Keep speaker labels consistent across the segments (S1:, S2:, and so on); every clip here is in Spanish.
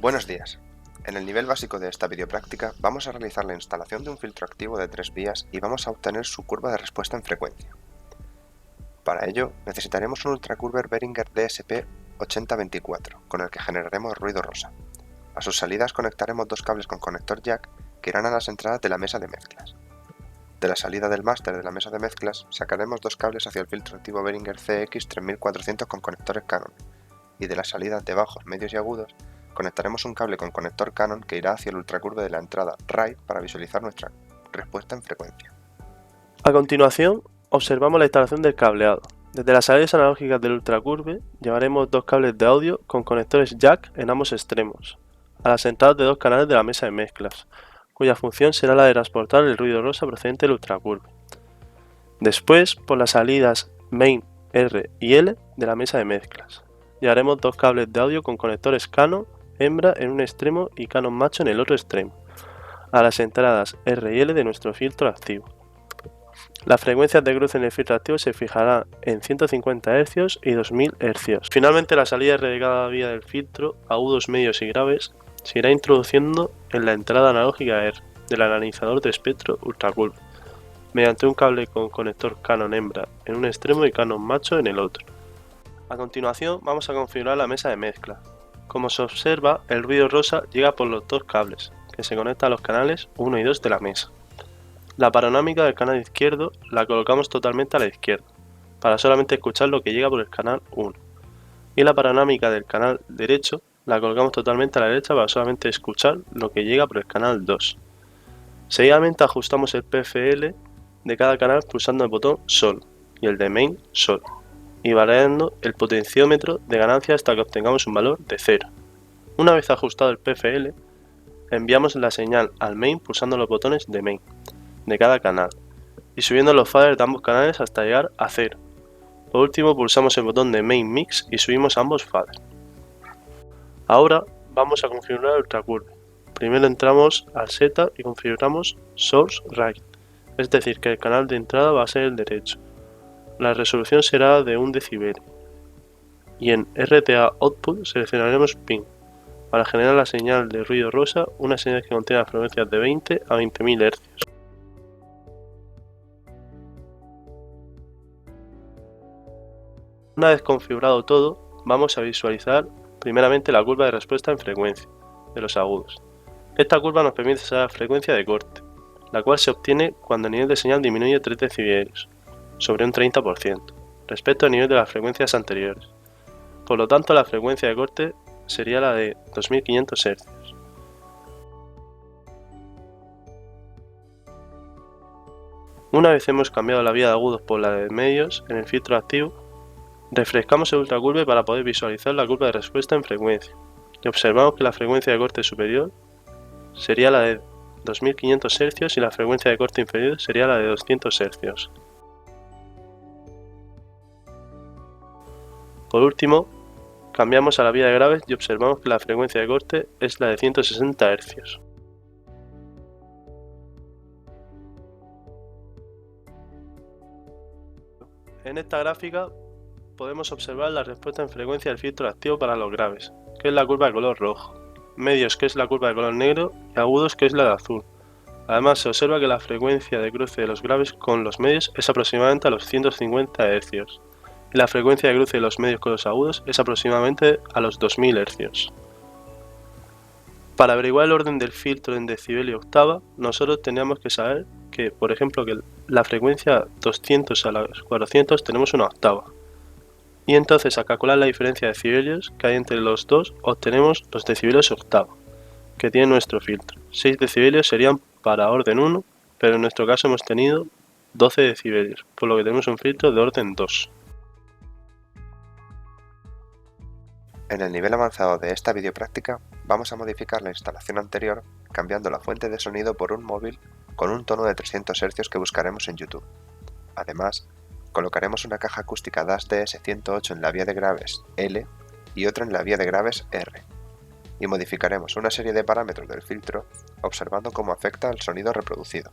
S1: Buenos días. En el nivel básico de esta videopráctica vamos a realizar la instalación de un filtro activo de 3 vías y vamos a obtener su curva de respuesta en frecuencia. Para ello necesitaremos un ultracurver Behringer DSP 8024 con el que generaremos ruido rosa. A sus salidas conectaremos dos cables con conector jack que irán a las entradas de la mesa de mezclas. De la salida del máster de la mesa de mezclas sacaremos dos cables hacia el filtro activo Behringer CX 3400 con conectores Canon, y de las salidas de bajos, medios y agudos conectaremos un cable con conector Canon que irá hacia el ultracurve de la entrada RAI para visualizar nuestra respuesta en frecuencia.
S2: A continuación, observamos la instalación del cableado. Desde las salidas analógicas del ultracurve llevaremos dos cables de audio con conectores jack en ambos extremos, a las entradas de dos canales de la mesa de mezclas, cuya función será la de transportar el ruido rosa procedente del ultracurve. Después, por las salidas main R y L de la mesa de mezclas, llevaremos dos cables de audio con conectores Canon hembra en un extremo y Canon macho en el otro extremo, a las entradas R y L de nuestro filtro activo. Las frecuencias de cruce en el filtro activo se fijarán en 150 Hz y 2000 Hz. Finalmente, la salida R de cada vía del filtro, agudos, medios y graves, se irá introduciendo en la entrada analógica R del analizador de espectro ultracurve, mediante un cable con conector Canon hembra en un extremo y Canon macho en el otro. A continuación, vamos a configurar la mesa de mezcla. Como se observa, el ruido rosa llega por los dos cables, que se conectan a los canales 1 y 2 de la mesa. La panorámica del canal izquierdo la colocamos totalmente a la izquierda, para solamente escuchar lo que llega por el canal 1. Y la panorámica del canal derecho la colocamos totalmente a la derecha para solamente escuchar lo que llega por el canal 2. Seguidamente ajustamos el PFL de cada canal pulsando el botón Sol y el de Main Sol, y variando el potenciómetro de ganancia hasta que obtengamos un valor de 0. Una vez ajustado el PFL, enviamos la señal al Main pulsando los botones de Main de cada canal y subiendo los faders de ambos canales hasta llegar a 0. Por último, pulsamos el botón de Main Mix y subimos ambos faders. Ahora vamos a configurar el ultracurve. Primero entramos al setup y configuramos Source Right, es decir, que el canal de entrada va a ser el derecho. La resolución será de 1 dB y en RTA Output seleccionaremos Pin para generar la señal de ruido rosa, una señal que contiene las frecuencias de 20 a 20.000 Hz. Una vez configurado todo, vamos a visualizar primeramente la curva de respuesta en frecuencia de los agudos. Esta curva nos permite saber la frecuencia de corte, la cual se obtiene cuando el nivel de señal disminuye 3 dB, sobre un 30%, respecto al nivel de las frecuencias anteriores. Por lo tanto, la frecuencia de corte sería la de 2500 Hz. Una vez hemos cambiado la vía de agudos por la de medios en el filtro activo, refrescamos el ultracurve para poder visualizar la curva de respuesta en frecuencia y observamos que la frecuencia de corte superior sería la de 2500 Hz y la frecuencia de corte inferior sería la de 200 Hz. Por último, cambiamos a la vía de graves y observamos que la frecuencia de corte es la de 160 Hz. En esta gráfica podemos observar la respuesta en frecuencia del filtro activo para los graves, que es la curva de color rojo, medios, que es la curva de color negro, y agudos, que es la de azul. Además, se observa que la frecuencia de cruce de los graves con los medios es aproximadamente a los 150 Hz, y la frecuencia de cruce de los medios con los agudos es aproximadamente a los 2000 Hz. Para averiguar el orden del filtro en decibel y octava, nosotros teníamos que saber que, por ejemplo, que la frecuencia 200 a los 400 tenemos una octava. Y entonces, al calcular la diferencia de decibelios que hay entre los dos, obtenemos los decibelios octava que tiene nuestro filtro. 6 decibelios serían para orden 1, pero en nuestro caso hemos tenido 12 decibelios, por lo que tenemos un filtro de orden 2.
S1: En el nivel avanzado de esta videopráctica vamos a modificar la instalación anterior cambiando la fuente de sonido por un móvil con un tono de 300 Hz que buscaremos en YouTube. Además, colocaremos una caja acústica DAS DS108 en la vía de graves L y otra en la vía de graves R, y modificaremos una serie de parámetros del filtro observando cómo afecta al sonido reproducido.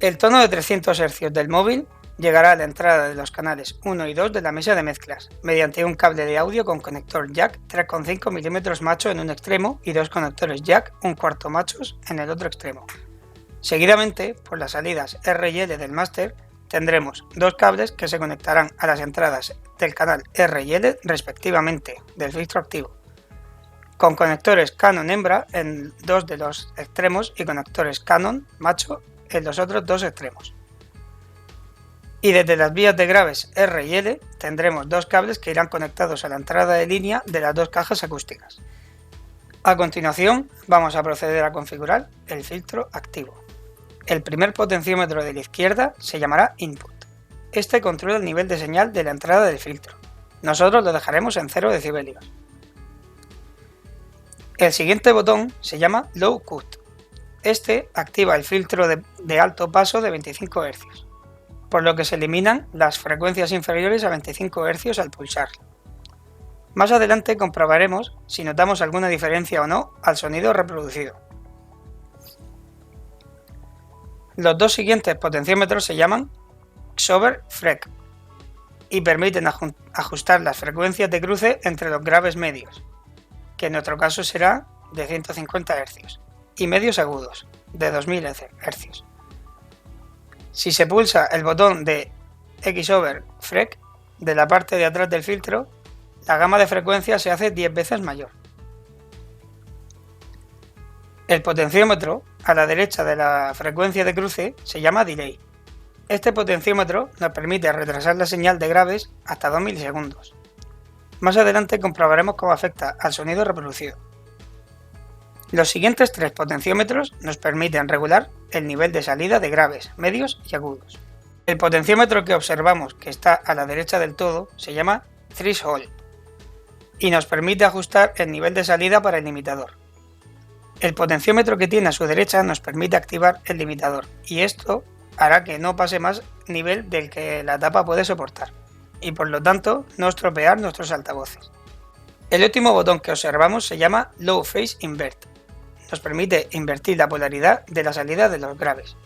S3: El tono de 300 Hz del móvil llegará a la entrada de los canales 1 y 2 de la mesa de mezclas, mediante un cable de audio con conector jack 3,5 mm macho en un extremo y dos conectores jack 1/4 machos en el otro extremo. Seguidamente, por las salidas R y L del máster, tendremos dos cables que se conectarán a las entradas del canal R y L respectivamente del filtro activo, con conectores Canon hembra en dos de los extremos y conectores Canon macho en los otros dos extremos. Y desde las vías de graves R y L tendremos dos cables que irán conectados a la entrada de línea de las dos cajas acústicas. A continuación vamos a proceder a configurar el filtro activo. El primer potenciómetro de la izquierda se llamará Input. Este controla el nivel de señal de la entrada del filtro. Nosotros lo dejaremos en 0 decibelios. El siguiente botón se llama Low Cut. Este activa el filtro de alto paso de 25 Hz, por lo que se eliminan las frecuencias inferiores a 25 Hz al pulsarlo. Más adelante comprobaremos si notamos alguna diferencia o no al sonido reproducido. Los dos siguientes potenciómetros se llaman Xover Frec y permiten ajustar las frecuencias de cruce entre los graves medios, que en nuestro caso será de 150 Hz, y medios agudos, de 2000 Hz. Si se pulsa el botón de Xover Frec de la parte de atrás del filtro, la gama de frecuencias se hace 10 veces mayor. El potenciómetro a la derecha de la frecuencia de cruce se llama Delay. Este potenciómetro nos permite retrasar la señal de graves hasta 2 milisegundos. Más adelante comprobaremos cómo afecta al sonido reproducido. Los siguientes tres potenciómetros nos permiten regular el nivel de salida de graves, medios y agudos. El potenciómetro que observamos que está a la derecha del todo se llama Threshold y nos permite ajustar el nivel de salida para el limitador. El potenciómetro que tiene a su derecha nos permite activar el limitador y esto hará que no pase más nivel del que la tapa puede soportar y por lo tanto no estropear nuestros altavoces. El último botón que observamos se llama Low Phase Invert. Nos permite invertir la polaridad de la salida de los graves.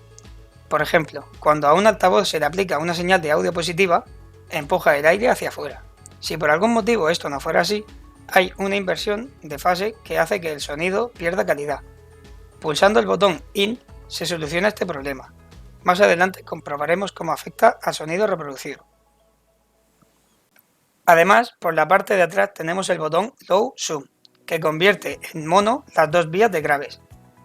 S3: Por ejemplo, cuando a un altavoz se le aplica una señal de audio positiva, empuja el aire hacia afuera. Si por algún motivo esto no fuera así, hay una inversión de fase que hace que el sonido pierda calidad. Pulsando el botón IN se soluciona este problema. Más adelante comprobaremos cómo afecta al sonido reproducido. Además, por la parte de atrás tenemos el botón Low Zoom, que convierte en mono las dos vías de graves.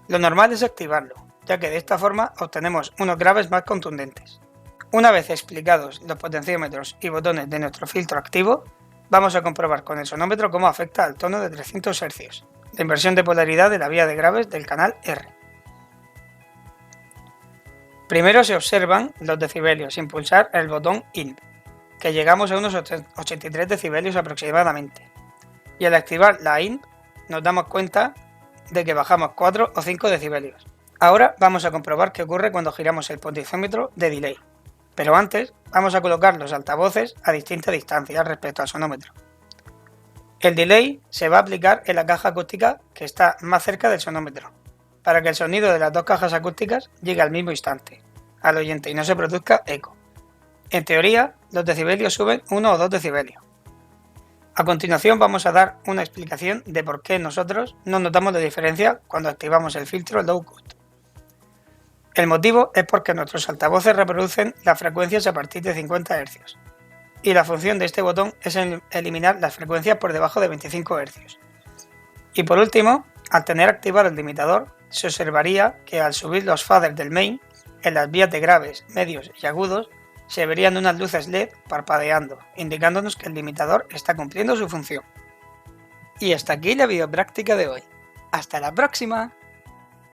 S3: Lo normal es activarlo, ya que de esta forma obtenemos unos graves más contundentes. Una vez explicados los potenciómetros y botones de nuestro filtro activo, vamos a comprobar con el sonómetro cómo afecta al tono de 300 Hz, la inversión de polaridad de la vía de graves del canal R. Primero se observan los decibelios sin pulsar el botón IN, que llegamos a unos 83 decibelios aproximadamente, y al activar la IN nos damos cuenta de que bajamos 4 o 5 decibelios. Ahora vamos a comprobar qué ocurre cuando giramos el potenciómetro de delay, pero antes vamos a colocar los altavoces a distinta distancia respecto al sonómetro. El delay se va a aplicar en la caja acústica que está más cerca del sonómetro, para que el sonido de las dos cajas acústicas llegue al mismo instante al oyente y no se produzca eco. En teoría, los decibelios suben 1 o 2 decibelios. A continuación vamos a dar una explicación de por qué nosotros no notamos la diferencia cuando activamos el filtro Low Cut. El motivo es porque nuestros altavoces reproducen las frecuencias a partir de 50 Hz y la función de este botón es eliminar las frecuencias por debajo de 25 Hz. Y por último, al tener activado el limitador, se observaría que al subir los faders del main, en las vías de graves, medios y agudos, se verían unas luces LED parpadeando, indicándonos que el limitador está cumpliendo su función. Y hasta aquí la videopráctica de hoy. ¡Hasta la próxima!